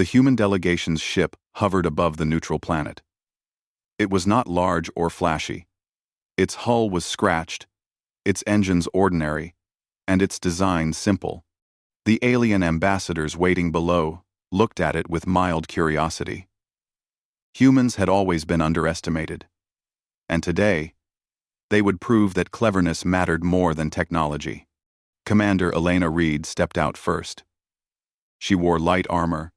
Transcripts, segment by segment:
The human delegation's ship hovered above the neutral planet. It was not large or flashy. Its hull was scratched, its engines ordinary, and its design simple. The alien ambassadors waiting below looked at it with mild curiosity. Humans had always been underestimated, and today, they would prove that cleverness mattered more than technology. Commander Elena Reed stepped out first. She wore light armor,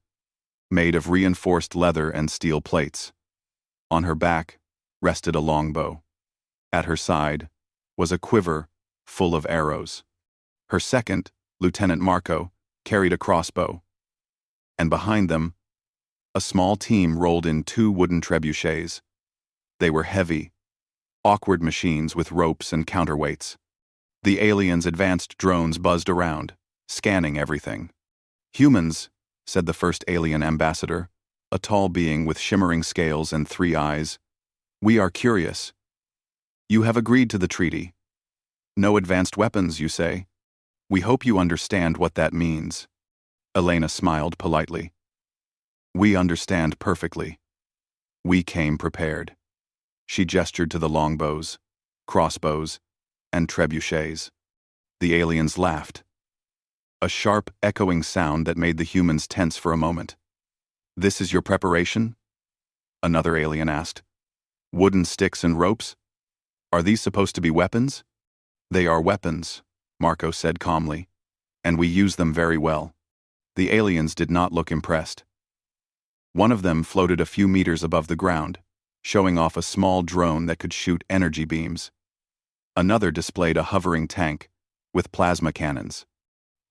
made of reinforced leather and steel plates. On her back rested a longbow. At her side was a quiver full of arrows. Her second, Lieutenant Marco, carried a crossbow. And behind them, a small team rolled in 2 wooden trebuchets. They were heavy, awkward machines with ropes and counterweights. The aliens' advanced drones buzzed around, scanning everything. "Humans," said the first alien ambassador, a tall being with shimmering scales and 3 eyes. "We are curious. You have agreed to the treaty. No advanced weapons, you say? We hope you understand what that means." Elena smiled politely. "We understand perfectly. We came prepared." She gestured to the longbows, crossbows, and trebuchets. The aliens laughed. A sharp, echoing sound that made the humans tense for a moment. "This is your preparation?" another alien asked. "Wooden sticks and ropes? Are these supposed to be weapons?" "They are weapons," Marco said calmly, "and we use them very well." The aliens did not look impressed. One of them floated a few meters above the ground, showing off a small drone that could shoot energy beams. Another displayed a hovering tank with plasma cannons.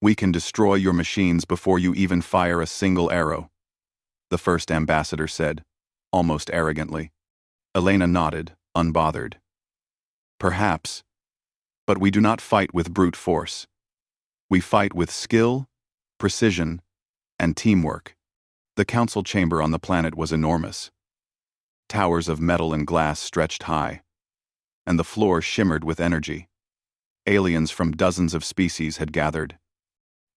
"We can destroy your machines before you even fire a single arrow," the first ambassador said, almost arrogantly. Elena nodded, unbothered. "Perhaps, but we do not fight with brute force. We fight with skill, precision, and teamwork." The council chamber on the planet was enormous. Towers of metal and glass stretched high, and the floor shimmered with energy. Aliens from dozens of species had gathered.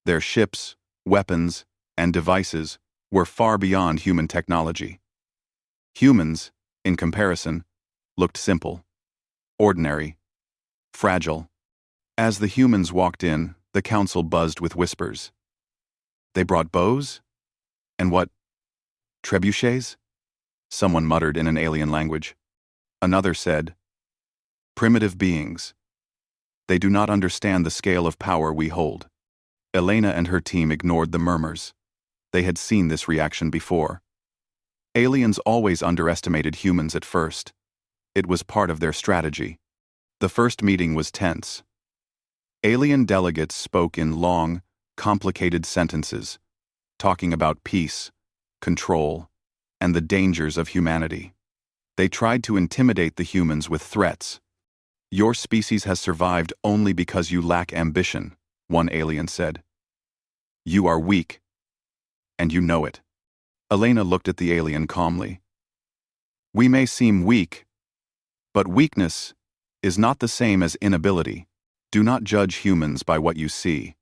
Their ships, weapons, and devices were far beyond human technology. Humans, in comparison, looked simple, ordinary, fragile. As the humans walked in, the council buzzed with whispers. "They brought bows? And what? Trebuchets?" Someone muttered in an alien language. Another said, "Primitive beings. They do not understand the scale of power we hold." Elena and her team ignored the murmurs. They had seen this reaction before. Aliens always underestimated humans at first. It was part of their strategy. The first meeting was tense. Alien delegates spoke in long, complicated sentences, talking about peace, control, and the dangers of humanity. They tried to intimidate the humans with threats. "Your species has survived only because you lack ambition," one alien said. "You are weak, and you know it." Elena looked at the alien calmly. "We may seem weak, but weakness is not the same as inability. Do not judge humans by what you see.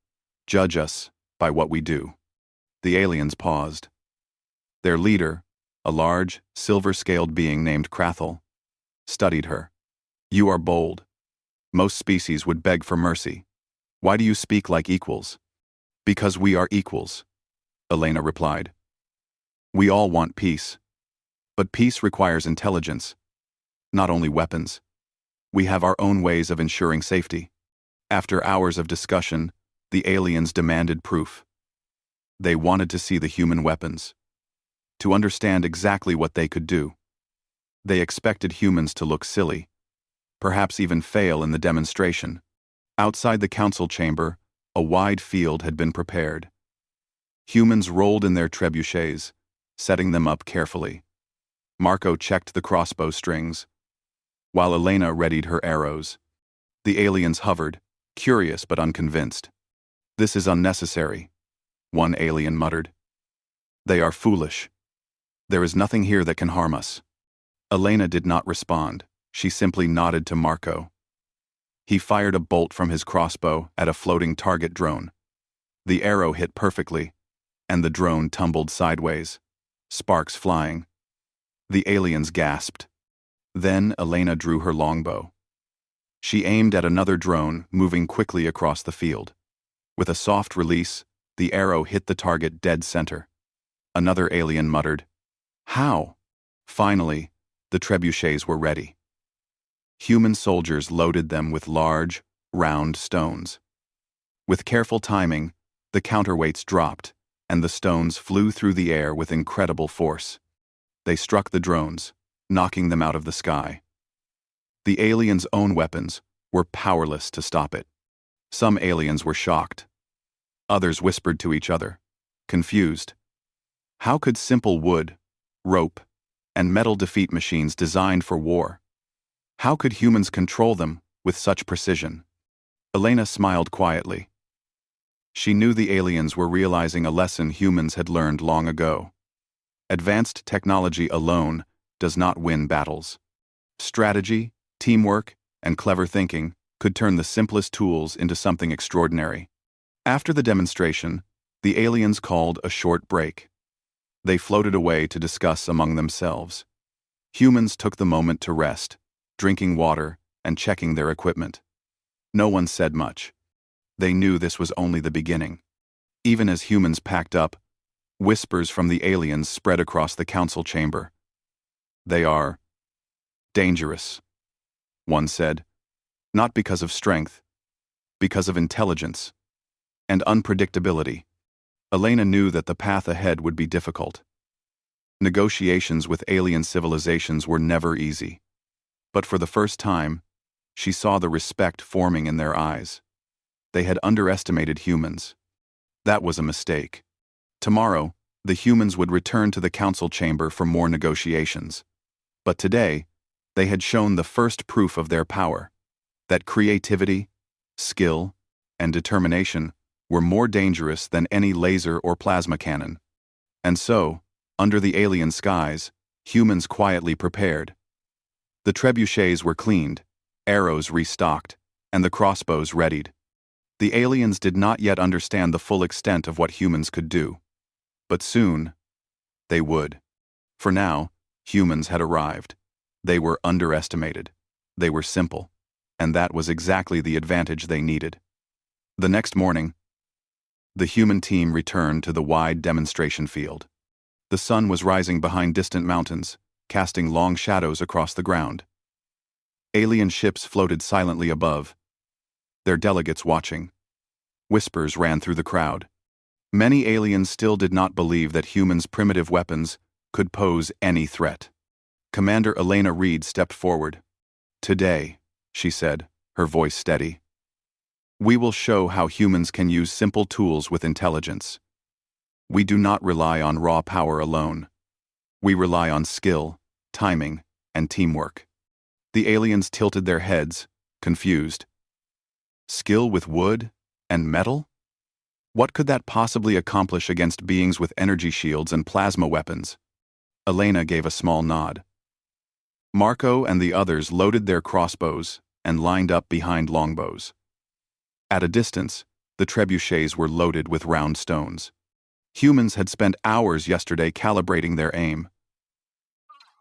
Judge us by what we do." The aliens paused. Their leader, a large, silver-scaled being named Krathel, studied her. "You are bold. Most species would beg for mercy. Why do you speak like equals?" "Because we are equals," Elena replied. "We all want peace. But peace requires intelligence, not only weapons. We have our own ways of ensuring safety." After hours of discussion, the aliens demanded proof. They wanted to see the human weapons, to understand exactly what they could do. They expected humans to look silly, perhaps even fail in the demonstration. Outside the council chamber, a wide field had been prepared. Humans rolled in their trebuchets, setting them up carefully. Marco checked the crossbow strings, while Elena readied her arrows. The aliens hovered, curious but unconvinced. "This is unnecessary," one alien muttered. "They are foolish. There is nothing here that can harm us." Elena did not respond. She simply nodded to Marco. He fired a bolt from his crossbow at a floating target drone. The arrow hit perfectly, and the drone tumbled sideways, sparks flying. The aliens gasped. Then Elena drew her longbow. She aimed at another drone moving quickly across the field. With a soft release, the arrow hit the target dead center. Another alien muttered, "How?" Finally, the trebuchets were ready. Human soldiers loaded them with large, round stones. With careful timing, the counterweights dropped, and the stones flew through the air with incredible force. They struck the drones, knocking them out of the sky. The aliens' own weapons were powerless to stop it. Some aliens were shocked. Others whispered to each other, confused. How could simple wood, rope, and metal defeat machines designed for war? How could humans control them with such precision? Elena smiled quietly. She knew the aliens were realizing a lesson humans had learned long ago. Advanced technology alone does not win battles. Strategy, teamwork, and clever thinking could turn the simplest tools into something extraordinary. After the demonstration, the aliens called a short break. They floated away to discuss among themselves. Humans took the moment to rest, drinking water and checking their equipment. No one said much. They knew this was only the beginning. Even as humans packed up, whispers from the aliens spread across the council chamber. They are dangerous, one said, not because of strength, because of intelligence and unpredictability. Elena knew that the path ahead would be difficult. Negotiations with alien civilizations were never easy. But for the first time, she saw the respect forming in their eyes. They had underestimated humans. That was a mistake. Tomorrow, the humans would return to the council chamber for more negotiations. But today, they had shown the first proof of their power, that creativity, skill, and determination were more dangerous than any laser or plasma cannon. And so, under the alien skies, humans quietly prepared. The trebuchets were cleaned, arrows restocked, and the crossbows readied. The aliens did not yet understand the full extent of what humans could do. But soon, they would. For now, humans had arrived. They were underestimated. They were simple. And that was exactly the advantage they needed. The next morning, the human team returned to the wide demonstration field. The sun was rising behind distant mountains, casting long shadows across the ground. Alien ships floated silently above, their delegates watching. Whispers ran through the crowd. Many aliens still did not believe that humans' primitive weapons could pose any threat. Commander Elena Reed stepped forward. "Today," she said, her voice steady, "we will show how humans can use simple tools with intelligence. We do not rely on raw power alone. We rely on skill, timing, and teamwork." The aliens tilted their heads, confused. Skill with wood and metal? What could that possibly accomplish against beings with energy shields and plasma weapons? Elena gave a small nod. Marco and the others loaded their crossbows and lined up behind longbows. At a distance, the trebuchets were loaded with round stones. Humans had spent hours yesterday calibrating their aim.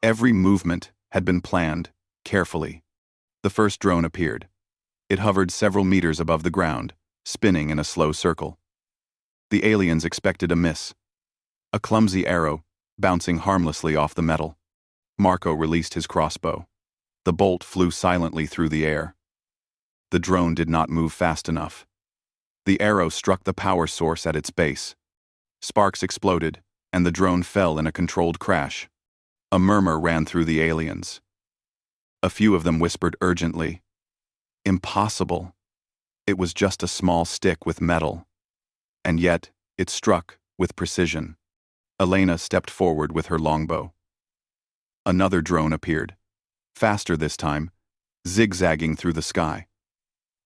Every movement had been planned, carefully. The first drone appeared. It hovered several meters above the ground, spinning in a slow circle. The aliens expected a miss. A clumsy arrow, bouncing harmlessly off the metal. Marco released his crossbow. The bolt flew silently through the air. The drone did not move fast enough. The arrow struck the power source at its base. Sparks exploded, and the drone fell in a controlled crash. A murmur ran through the aliens. A few of them whispered urgently, "Impossible. It was just a small stick with metal." And yet, it struck with precision. Elena stepped forward with her longbow. Another drone appeared, faster this time, zigzagging through the sky.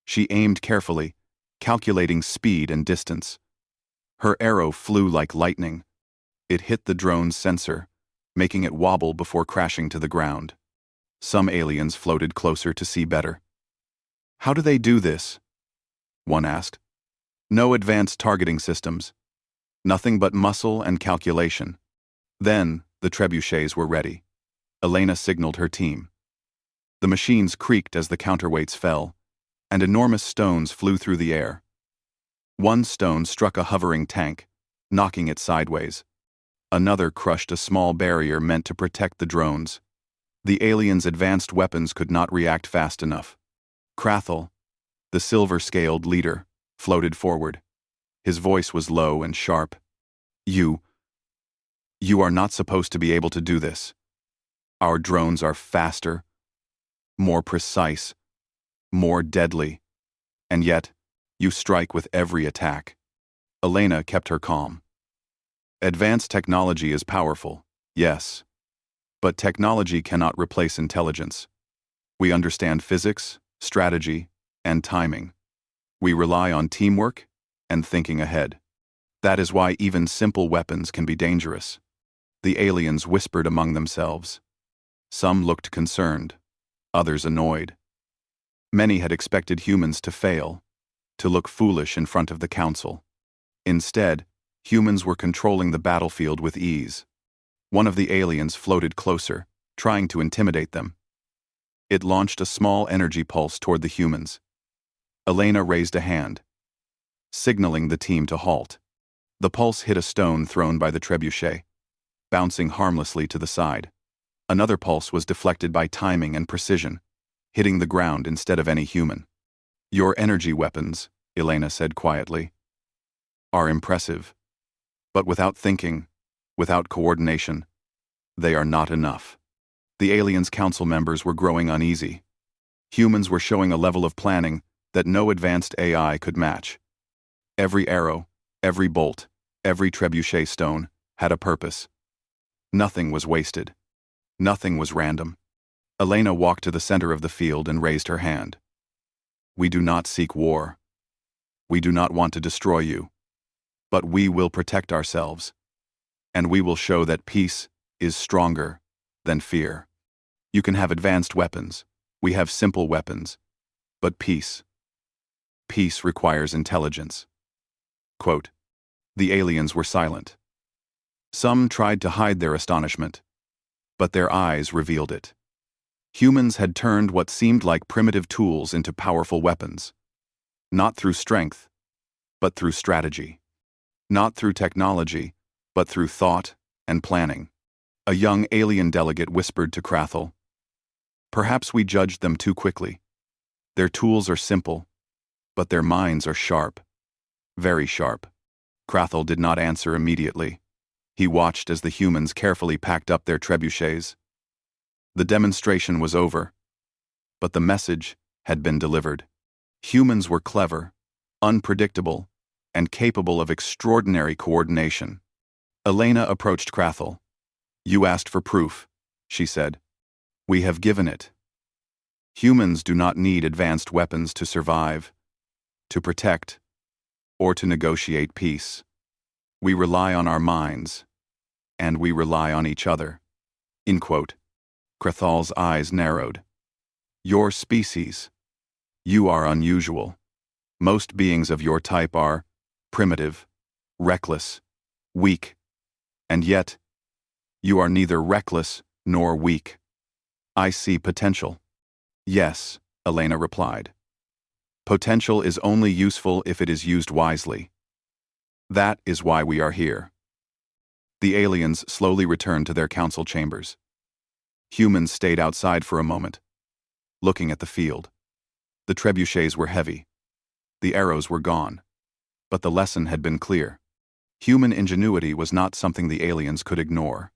She aimed carefully, calculating speed and distance. Her arrow flew like lightning. It hit the drone's sensor, making it wobble before crashing to the ground. Some aliens floated closer to see better. "How do they do this?" one asked. "No advanced targeting systems. Nothing but muscle and calculation. Then, the trebuchets were ready. Elena signaled her team. The machines creaked as the counterweights fell, and enormous stones flew through the air. One stone struck a hovering tank, knocking it sideways. Another crushed a small barrier meant to protect the drones. The aliens' advanced weapons could not react fast enough. Krathel, the silver-scaled leader, floated forward. His voice was low and sharp. You are not supposed to be able to do this. Our drones are faster, more precise, more deadly, and yet, you strike with every attack. Elena kept her calm. Advanced technology is powerful, yes, but technology cannot replace intelligence. We understand physics, strategy, and timing. We rely on teamwork and thinking ahead. That is why even simple weapons can be dangerous. The aliens whispered among themselves. Some looked concerned, others annoyed. Many had expected humans to fail, to look foolish in front of the council. Instead, humans were controlling the battlefield with ease. One of the aliens floated closer, trying to intimidate them. It launched a small energy pulse toward the humans. Elena raised a hand, signaling the team to halt. The pulse hit a stone thrown by the trebuchet, bouncing harmlessly to the side. Another pulse was deflected by timing and precision, hitting the ground instead of any human. Your energy weapons, Elena said quietly, are impressive. But without thinking, without coordination, they are not enough. The aliens' council members were growing uneasy. Humans were showing a level of planning that no advanced AI could match. Every arrow, every bolt, every trebuchet stone had a purpose. Nothing was wasted. Nothing was random. Elena walked to the center of the field and raised her hand. We do not seek war. We do not want to destroy you. But we will protect ourselves. And we will show that peace is stronger than fear. You can have advanced weapons. We have simple weapons. But peace requires intelligence. Quote, the aliens were silent. Some tried to hide their astonishment, but their eyes revealed it. Humans had turned what seemed like primitive tools into powerful weapons. Not through strength, but through strategy. Not through technology, but through thought and planning. A young alien delegate whispered to Krathel. Perhaps we judged them too quickly. Their tools are simple, but their minds are sharp. Very sharp. Krathel did not answer immediately. He watched as the humans carefully packed up their trebuchets. The demonstration was over, but the message had been delivered. Humans were clever, unpredictable, and capable of extraordinary coordination. Elena approached Krathel. You asked for proof, she said. We have given it. Humans do not need advanced weapons to survive, to protect, or to negotiate peace. We rely on our minds, and we rely on each other. In quote. Krathal's eyes narrowed. Your species. You are unusual. Most beings of your type are primitive, reckless, weak, and yet, you are neither reckless nor weak. I see potential. Yes, Elena replied. Potential is only useful if it is used wisely. That is why we are here. The aliens slowly returned to their council chambers. Humans stayed outside for a moment, looking at the field. The trebuchets were heavy. The arrows were gone. But the lesson had been clear. Human ingenuity was not something the aliens could ignore.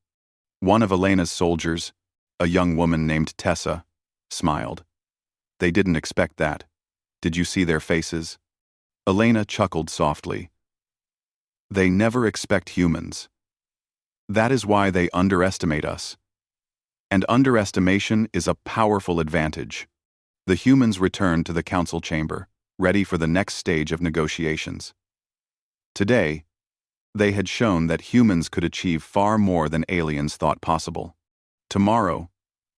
One of Elena's soldiers, a young woman named Tessa, smiled. They didn't expect that. Did you see their faces? Elena chuckled softly. They never expect humans. That is why they underestimate us. And underestimation is a powerful advantage. The humans returned to the council chamber, ready for the next stage of negotiations. Today, they had shown that humans could achieve far more than aliens thought possible. Tomorrow,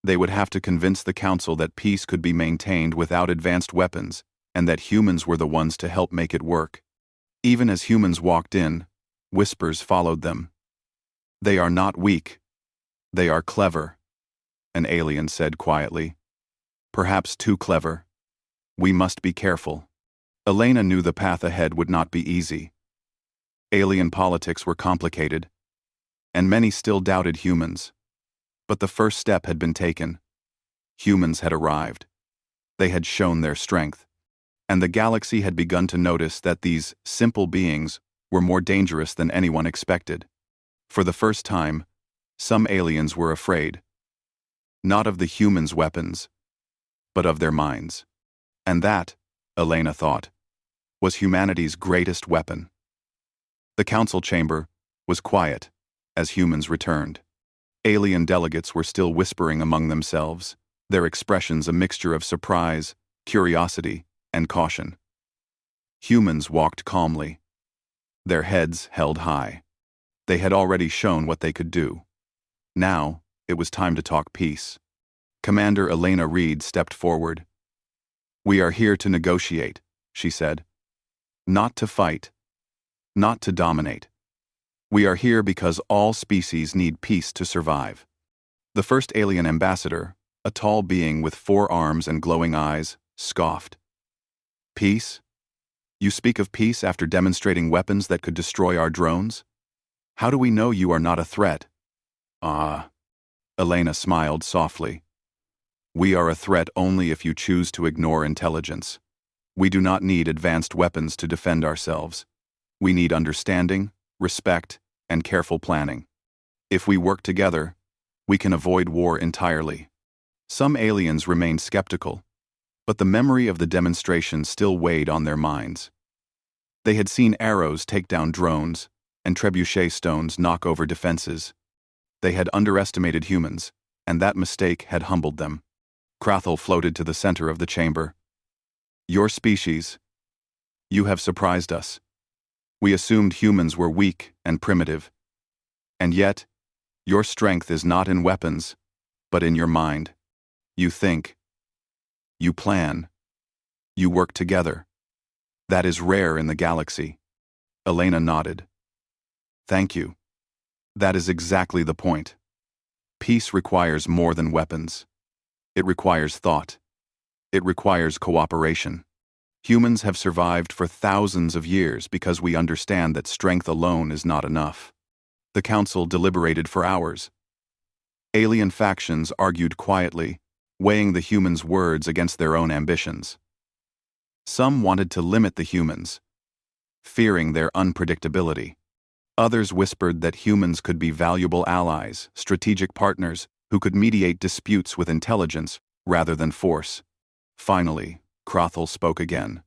they would have to convince the council that peace could be maintained without advanced weapons, and that humans were the ones to help make it work. Even as humans walked in, Whispers followed them. They are not weak. They are clever, an alien said quietly. Perhaps too clever. We must be careful. Elena knew the path ahead would not be easy. Alien politics were complicated, and many still doubted humans. But the first step had been taken. Humans had arrived. They had shown their strength. And the galaxy had begun to notice that these simple beings were more dangerous than anyone expected. For the first time, some aliens were afraid. Not of the humans' weapons, but of their minds. And that, Elena thought, was humanity's greatest weapon. The council chamber was quiet as humans returned. Alien delegates were still whispering among themselves, their expressions a mixture of surprise, curiosity, and caution. Humans walked calmly, their heads held high. They had already shown what they could do. Now, it was time to talk peace. Commander Elena Reed stepped forward. "We are here to negotiate," she said. "Not to fight. Not to dominate. We are here because all species need peace to survive." The first alien ambassador, a tall being with 4 arms and glowing eyes, scoffed. "Peace? You speak of peace after demonstrating weapons that could destroy our drones? How do we know you are not a threat?" "Ah." Elena smiled softly. "We are a threat only if you choose to ignore intelligence. We do not need advanced weapons to defend ourselves. We need understanding, respect, and careful planning. If we work together, we can avoid war entirely." Some aliens remained skeptical, but the memory of the demonstration still weighed on their minds. They had seen arrows take down drones and trebuchet stones knock over defenses. They had underestimated humans, and that mistake had humbled them. Krathel floated to the center of the chamber. "Your species. You have surprised us. We assumed humans were weak and primitive. And yet, your strength is not in weapons, but in your mind. You think. You plan. You work together. That is rare in the galaxy." Elena nodded. "Thank you. That is exactly the point. Peace requires more than weapons. It requires thought. It requires cooperation. Humans have survived for thousands of years because we understand that strength alone is not enough." The council deliberated for hours. Alien factions argued quietly, weighing the humans' words against their own ambitions. Some wanted to limit the humans, fearing their unpredictability. Others whispered that humans could be valuable allies, strategic partners who could mediate disputes with intelligence rather than force. Finally, Krathel spoke again.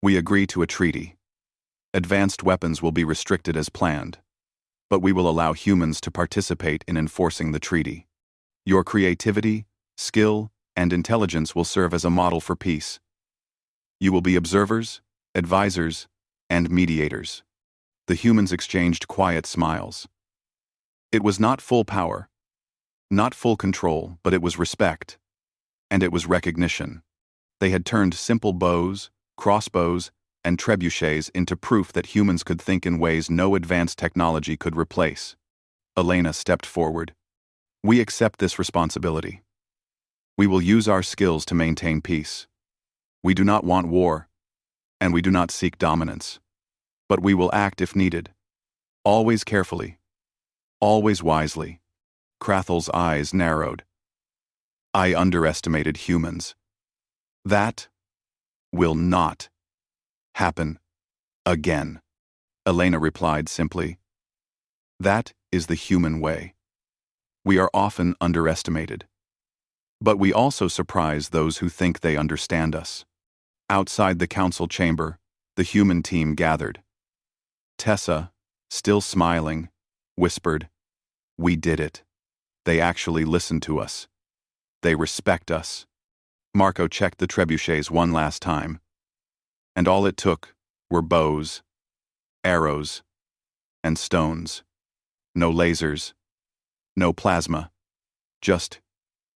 "We agree to a treaty. Advanced weapons will be restricted as planned, but we will allow humans to participate in enforcing the treaty. Your creativity, skill, and intelligence will serve as a model for peace. You will be observers, advisors, and mediators." The humans exchanged quiet smiles. It was not full power, not full control, but it was respect, and it was recognition. They had turned simple bows, crossbows, and trebuchets into proof that humans could think in ways no advanced technology could replace. Elena stepped forward. "We accept this responsibility. We will use our skills to maintain peace. We do not want war, and we do not seek dominance. But we will act if needed. Always carefully. Always wisely." Krathel's eyes narrowed. "I underestimated humans. That will not happen again," Elena replied simply. "That is the human way. We are often underestimated. But we also surprise those who think they understand us." Outside the council chamber, the human team gathered. Tessa, still smiling, whispered, "We did it. They actually listened to us. They respect us." Marco checked the trebuchets one last time. And all it took were bows, arrows, and stones. No lasers, no plasma, just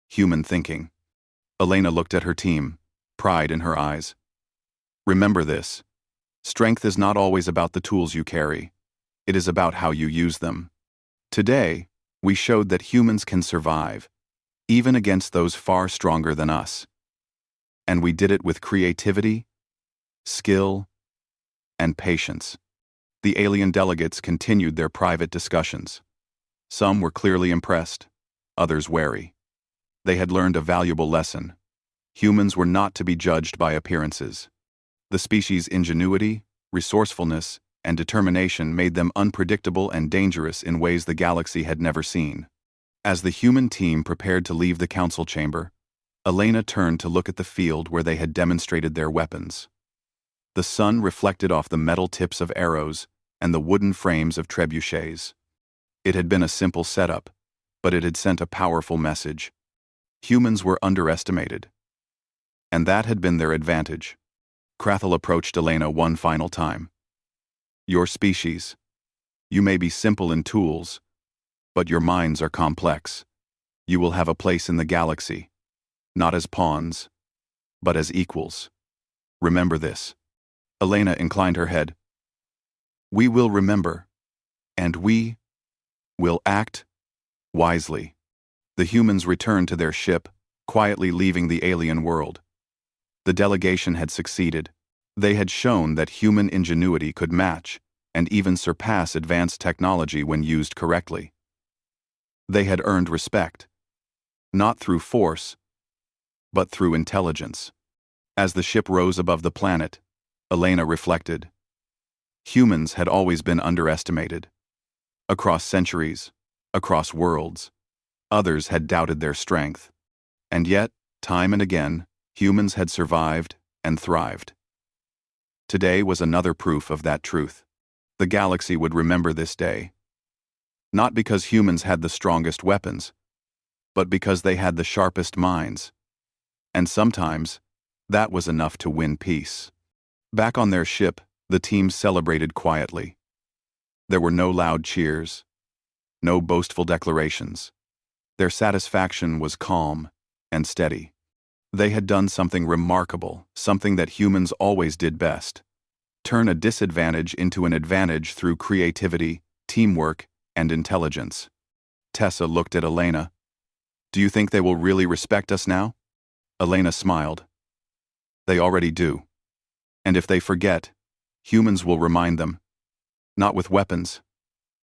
human thinking. Elena looked at her team, pride in her eyes. "Remember this. Strength is not always about the tools you carry. It is about how you use them. Today, we showed that humans can survive, even against those far stronger than us. And we did it with creativity, skill, and patience. The alien delegates continued their private discussions. Some were clearly impressed, others wary. They had learned a valuable lesson. Humans were not to be judged by appearances. The species' ingenuity, resourcefulness, and determination made them unpredictable and dangerous in ways the galaxy had never seen. As the human team prepared to leave the council chamber, Elena turned to look at the field where they had demonstrated their weapons. The sun reflected off the metal tips of arrows and the wooden frames of trebuchets. It had been a simple setup, but it had sent a powerful message. Humans were underestimated. And that had been their advantage. Krathel approached Elena one final time. Your species. You may be simple in tools, but your minds are complex. You will have a place in the galaxy, not as pawns, but as equals. Remember this. Elena inclined her head. We will remember, and we will act wisely. The humans returned to their ship, quietly leaving the alien world. The delegation had succeeded. They had shown that human ingenuity could match and even surpass advanced technology when used correctly. They had earned respect, not through force, but through intelligence. As the ship rose above the planet, Elena reflected. Humans had always been underestimated. Across centuries, across worlds, others had doubted their strength. And yet, time and again, humans had survived and thrived. Today was another proof of that truth. The galaxy would remember this day. Not because humans had the strongest weapons, but because they had the sharpest minds. And sometimes, that was enough to win peace. Back on their ship, the team celebrated quietly. There were no loud cheers, no boastful declarations. Their satisfaction was calm and steady. They had done something remarkable, something that humans always did best. Turn a disadvantage into an advantage through creativity, teamwork, and intelligence. Tessa looked at Elena. Do you think they will really respect us now? Elena smiled. They already do. And if they forget, humans will remind them. Not with weapons,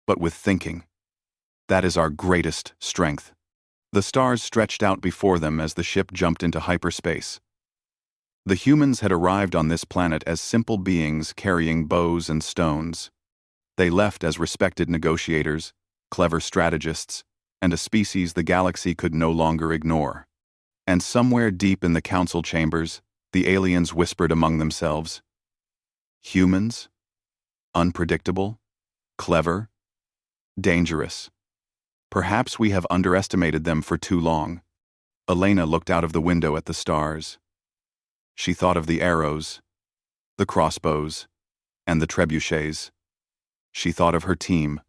but with thinking. That is our greatest strength. The stars stretched out before them as the ship jumped into hyperspace. The humans had arrived on this planet as simple beings carrying bows and stones. They left as respected negotiators, clever strategists, and a species the galaxy could no longer ignore. And somewhere deep in the council chambers, the aliens whispered among themselves. Humans? Unpredictable? Clever? Dangerous. Perhaps we have underestimated them for too long. Elena looked out of the window at the stars. She thought of the arrows, the crossbows, and the trebuchets. She thought of her team,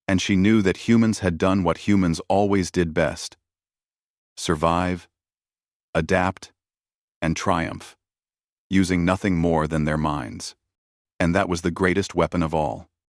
and she knew that humans had done what humans always did best. Survive, adapt, and triumph, using nothing more than their minds. And that was the greatest weapon of all.